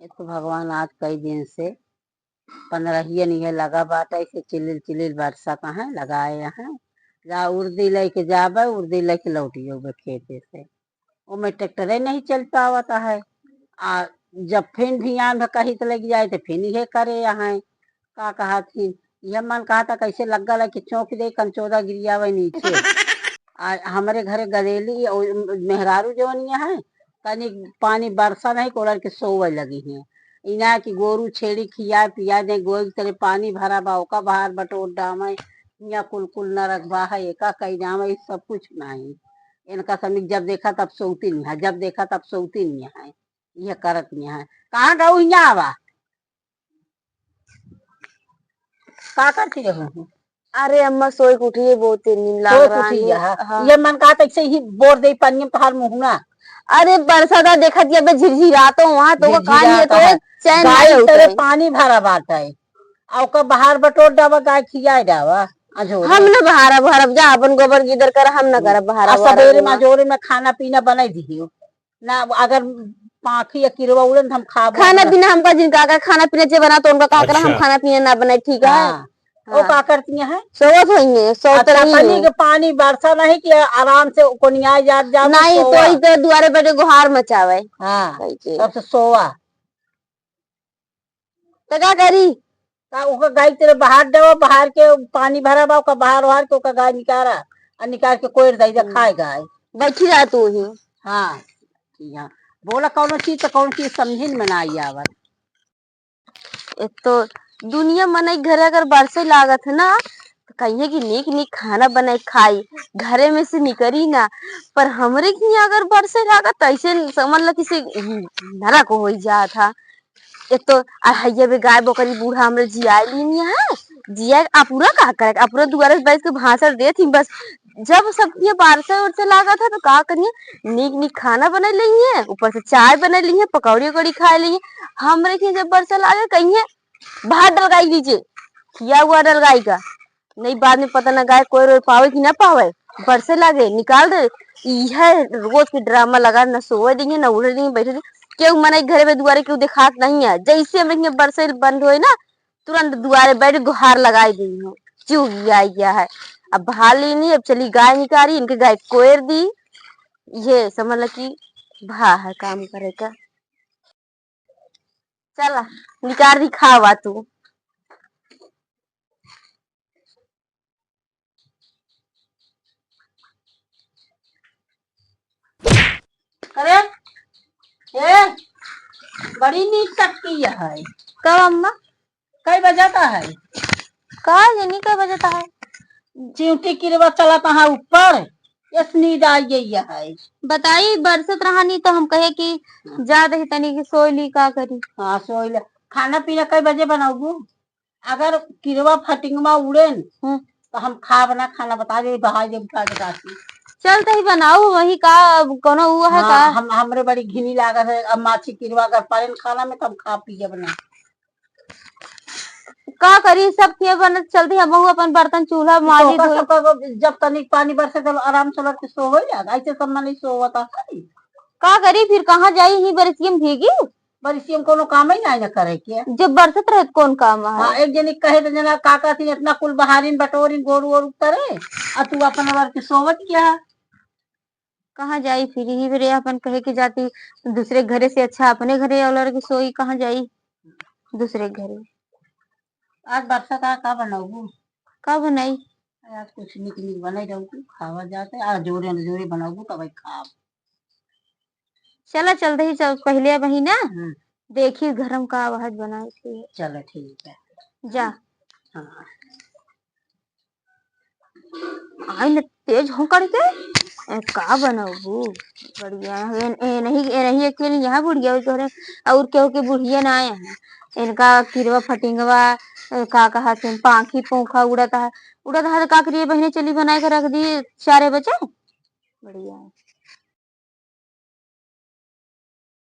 ये तो भगवान आज कई दिन से 15 नहीं है लगा बाटा ऐसे चिल्लिल चिल्लिल बरसा कहाँ लगाए हैं। जा उर्दी लेके जाबे उर्दी लेके लौटियो खेते से वो में ट्रैक्टर नहीं चल पावता है। आ जब फिर धियान में कहीं तो लग जाए तो फिर ये करे यहाँ का कहा थी। यह मन कहा था कैसे लग गया कि चौंक दे कंचोदा गिरिया हुआ नीचे। हमारे घरे गदेली और मेहरारू जवनिया है तनी पानी बरसा नहीं कोलर के सोवे लगी है। इना की गोरू छेड़ी खिया पिया दे गोल तेरे पानी भरा बा ओका बाहर बटोर डामे या कुल कुल न रखबा है एका कई जामे सब कुछ नहीं। इनका समिक जब देखा तब सोती नहीं है जब देखा तब सोती नहीं है। यह करत नहीं है कहाँ गऊ यहाँ आवा का करती रहूं। अरे अम्मा सोई के उठी है, बहुत नींद लग रहा है। हाँ। ये मन कहा ऐसे ही बोर दे पानी में तहार मुहना। अरे बरसात देखा दिया बे झिरझिराता हूँ वहाँ तो कहानी है तो चैन गाय तेरे पानी भरा बात है और का बाहर बटोर डावा गाय खिया डावा हम न बहारा भरब जा अपन गोबर गिदर कर हम न करब बहारा सवेरे मजोरे में खाना पीना बना दिहियो ना अगर पाखी या किरवा उड़न हम खा खाना पीना हमका जिनका का खाना पीना चाहिए बना तो उनका का कर हम खाना पीना ना बनाए ठीक है। वो का करती हैं सोवत होंगे सोवत रही के पानी बरसा नहीं कि आराम से कोनिया जा नहीं तो इधर दुआरे बैठे गुहार मचावे। हाँ सबसे सोवा तो क्या करी ओका गाय तेरे बाहर देवा बाहर के पानी भरा बा ओका बाहर बाहर के ओका गाय निकाला और निकाल के कोई दई खाए गाय बैठी रहा तू ही। हाँ हाँ बोला कौन चीज समझ में ना आई आवत। एक तो दुनिया मने घरे अगर बरसे लागत है ना तो कहिए कि नीक नीक खाना बनाए खाई घरे में से निकरी ना पर हमरे की अगर बरसे लागत ऐसे समझ लो किसी नरक हो जा था। एक तो हइया भी गाय बकरी बूढ़ा हमरे जिया ली है जिया अपूरा का करे अपूरा दुआरे बैठ के भाषण दे थी बस जब सब ये बारसे उरसे लागा था तो का करिए नीक नीक खाना बना ली ऊपर से चाय बना ली पकौड़ी उकौड़ी खा ली हमरे की जब बरसा लागे कहिए बाहर डलगाई लीजिए खिया हुआ डलगाई का नहीं बाद में पता ना गाय कोई रोज पावे कि ना पावे बरसे लागे निकाल दे यह रोज की ड्रामा लगा न सोए देंगे न उड़ देंगे बैठे देंगे क्यों मना घरे में दुआरे क्यों दिखात नहीं है जैसे हम बरसे बंद हुए ना तुरंत दुआरे बैठ गुहार लगाई दी हूँ चू गया है। अब बहा ली नहीं अब चली गाय निकाली इनके गाय कोयर दी ये समझ लो कि भा है काम करे का चला निकाल दी खावा तू। अरे ए बड़ी नीच टटकी है कब अम्मा कई बजाता है का नहीं कब बजाता है चिंटी किरवा चला कहाँ ऊपर नींद आई गई है बताई बरसत रहा नहीं तो हम कहे कि जा रही तनी की सोई ली का करी। हाँ सोई ले खाना पीना कई बजे बनाऊंगी अगर किरवा फटिंगमा उड़े तो हम खा बना खाना बता दे बहा दे उठा के राती चलते ही बनाऊ वही का कोनो हुआ है का हम हमरे बड़ी घिनी लागत है अब माछी किरवा अगर पालन खाना में तो हम खा पिए बना का करी सब किए बन चलती हम अपन बर्तन चूल्हा माजी धोई जब तनिक पानी बरसे तो आराम से लड़के सो हो जाएगा ऐसे सब नहीं सोवता का करी फिर कहाँ जाई ही बरसियम भीगी बरसियम कोनो काम ही ना करे के जब बरसत रहे कौन काम है। हाँ एक जनी कहे तो जना काका थी इतना कुल बहारीन बटोरीन गोरू और करे और तू अपन वर के सोवत क्या कहाँ जाई फिर ही फिर अपन कहे की जाती दूसरे घरे से अच्छा अपने घरे और की सोई कहाँ जाई दूसरे घरे। आज बरसात का बनाऊ का बनाई आज कुछ निक निक बनाई रहूँ खावा जाते आज जोरे जोरे बनाऊ तब खा चला चलते ही चल पहले महीना देखी गरम का आवाज बनाई थी चलो ठीक है जा। हाँ आई न तेज हो करके का बनाऊ बढ़िया ए नहीं अकेले यहाँ बुढ़िया और क्यों के बुढ़िया ना आए हैं इनका किरवा फटिंगवा का कहा पाखी पोखा उड़ता है का करिए बहने चली बनाए कर रख दी 4 बजे बढ़िया।